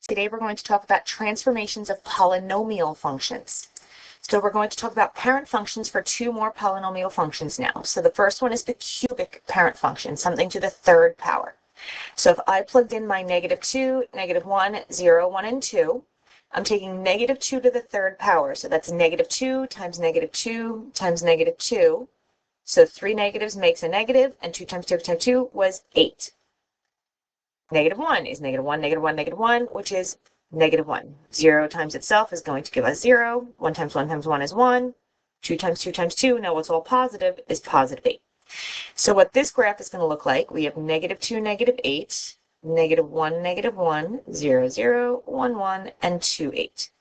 Today we're going to talk about transformations of polynomial functions. So we're going to talk about parent functions for two more polynomial functions now. So the first one is the cubic parent function, something to the third power. So if I plugged in my -2, -1, 0, 1, and 2, I'm taking -2 to the third power. So that's -2 times -2 times -2. So 3 negatives makes a negative, and 2 times 2 times 2 was 8. -1 is -1, -1, -1, which is -1. 0 times itself is going to give us 0. 1 times 1 times 1 is 1. 2 times 2 times 2, now what's all positive, is positive 8. So what this graph is going to look like, we have -2, -8, -1, -1, 0, 0, 1, 1, and 2, 8.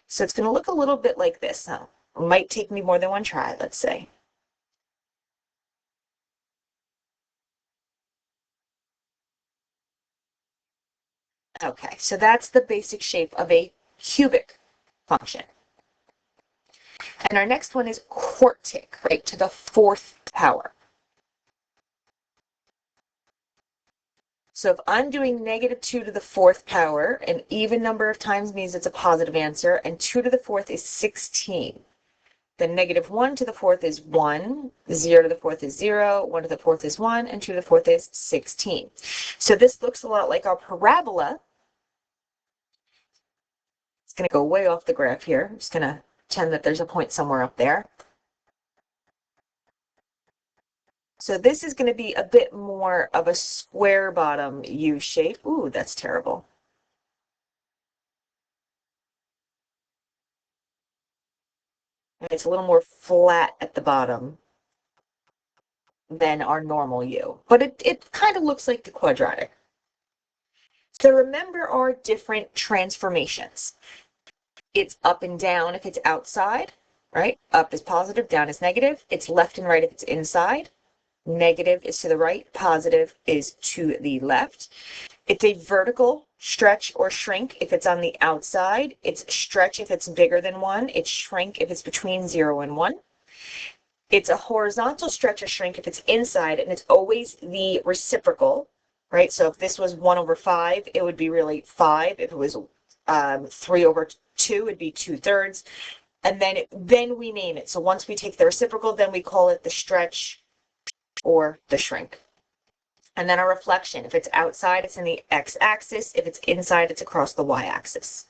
So it's going to look a little bit like this. It might take me more than one try, let's say. Okay, so that's the basic shape of a cubic function. And our next one is quartic, right, to the fourth power. So if I'm doing -2 to the fourth power, an even number of times means it's a positive answer, and 2 to the fourth is 16. Then -1 to the fourth is 1, 0 to the fourth is 0, 1 to the fourth is 1, and 2 to the fourth is 16. So this looks a lot like our parabola. It's going to go way off the graph here. I'm just going to pretend that there's a point somewhere up there. So this is going to be a bit more of a square bottom U shape. Ooh, that's terrible. It's a little more flat at the bottom than our normal U, but it kind of looks like the quadratic. So remember our different transformations. It's up and down if it's outside, right? Up is positive, down is negative. It's left and right if it's inside. Negative is to the right, positive is to the left. It's a vertical stretch or shrink if it's on the outside. It's stretch if it's bigger than 1. It's shrink if it's between 0 and 1. It's a horizontal stretch or shrink if it's inside, and it's always the reciprocal, right? So if this was 1/5, it would be really 5. If it was 3/2, it'd be 2/3. And then we name it. So once we take the reciprocal, then we call it the stretch or the shrink. And then a reflection. If it's outside, it's in the x-axis. If it's inside, it's across the y-axis.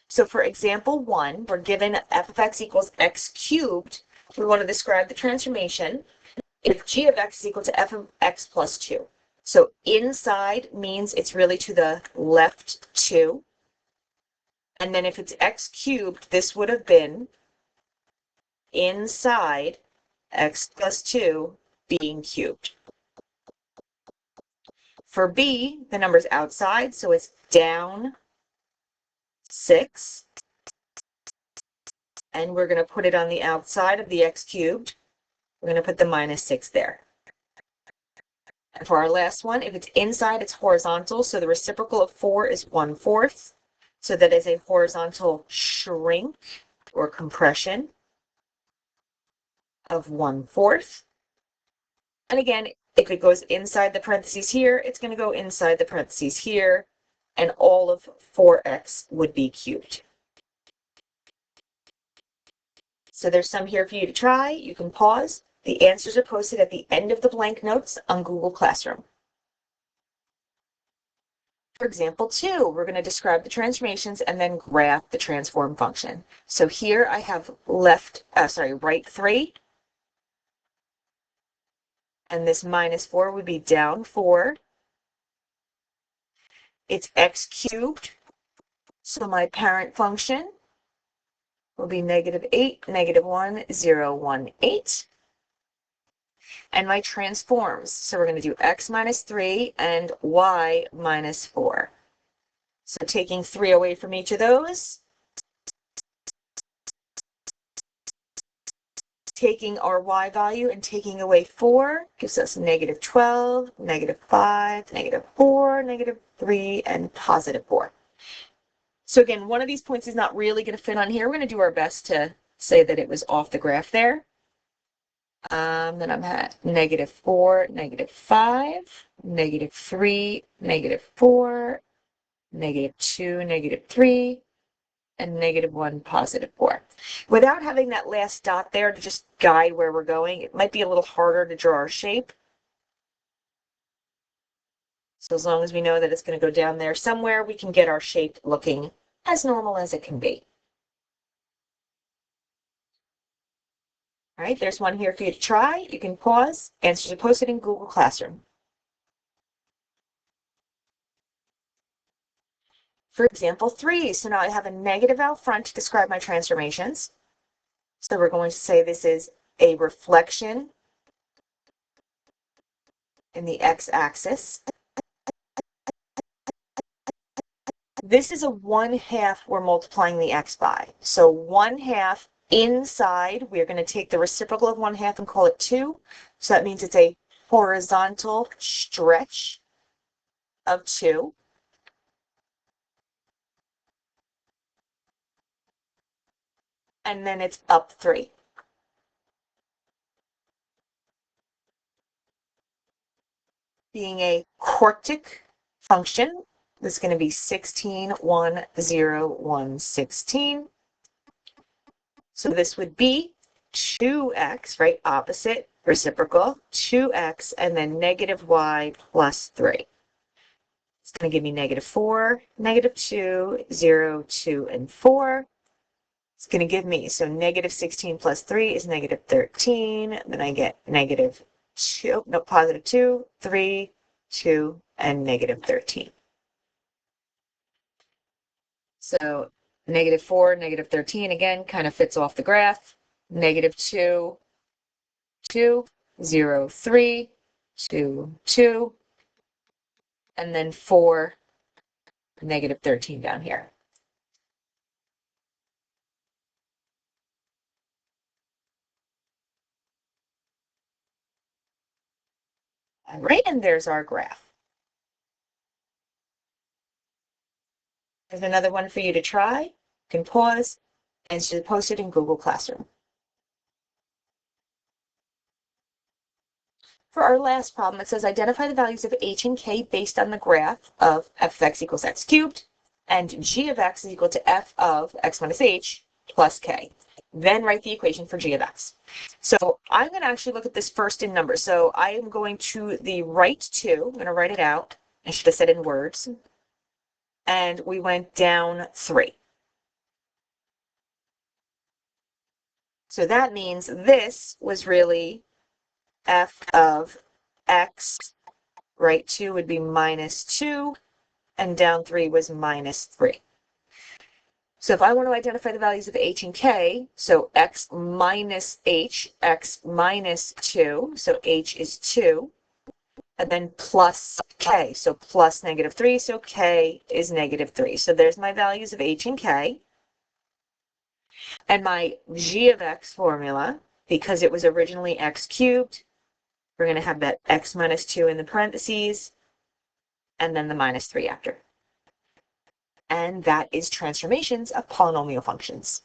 So for example 1, we're given f of x equals x cubed. We want to describe the transformation if g of x is equal to f of x plus 2. So inside means it's really to the left 2. And then if it's x cubed, this would have been inside x plus 2 being cubed. For b, the number's outside, so it's down 6. And we're going to put it on the outside of the x cubed. We're going to put the -6 there. And for our last one, if it's inside, it's horizontal. So the reciprocal of 4 is 1/4. So that is a horizontal shrink or compression of 1/4. And again, if it goes inside the parentheses here, it's going to go inside the parentheses here. And all of 4x would be cubed. So there's some here for you to try. You can pause. The answers are posted at the end of the blank notes on Google Classroom. For example 2, we're going to describe the transformations and then graph the transform function. So here I have right 3. And this -4 would be down 4. It's x cubed. So my parent function will be -8, -1, 0, 1, 8. And my transforms. So we're going to do x minus 3 and y minus 4. So taking 3 away from each of those, taking our y value and taking away 4 gives us -12, -5, -4, -3, and +4. So again, one of these points is not really going to fit on here. We're going to do our best to say that it was off the graph there. Then I'm at -4, -5, -3, -4, -2, -3, and -1, +4. Without having that last dot there to just guide where we're going, it might be a little harder to draw our shape. So as long as we know that it's going to go down there somewhere, we can get our shape looking as normal as it can be. All right, there's one here for you to try. You can pause, answers are posted in Google Classroom. For example 3, so now I have a negative out front to describe my transformations. So we're going to say this is a reflection in the x-axis. This is a 1/2 we're multiplying the x by. So 1/2 inside, we're going to take the reciprocal of 1/2 and call it 2. So that means it's a horizontal stretch of 2. And then it's up 3. Being a quartic function, this is going to be 16, 1, 0, 1, 16. So this would be 2x, right, opposite, reciprocal, 2x, and then -y plus 3. It's going to give me -4, -2, 0, 2, and 4. It's going to give me, so -16 plus 3 is -13. Then I get +2, 3, 2, and -13. So -4, -13, again, kind of fits off the graph. -2, 2, 0, 3, 2, 2, and then 4, -13 down here. All right, and there's our graph. There's another one for you to try. You can pause and just post it in Google Classroom. For our last problem, it says identify the values of h and k based on the graph of f of x equals x cubed and g of x is equal to f of x minus h plus k. Then write the equation for g of x. So I'm going to actually look at this first in numbers. So I am going to the right 2. I'm going to write it out. I should have said in words. And we went down 3. So that means this was really f of x, right 2 would be -2, and down 3 was -3. So if I want to identify the values of h and k, so x minus h, x minus 2, so h is 2, and then plus k, so plus -3, so k is -3. So there's my values of h and k. And my g of x formula, because it was originally x cubed, we're going to have that x minus 2 in the parentheses, and then the -3 after. And that is transformations of polynomial functions.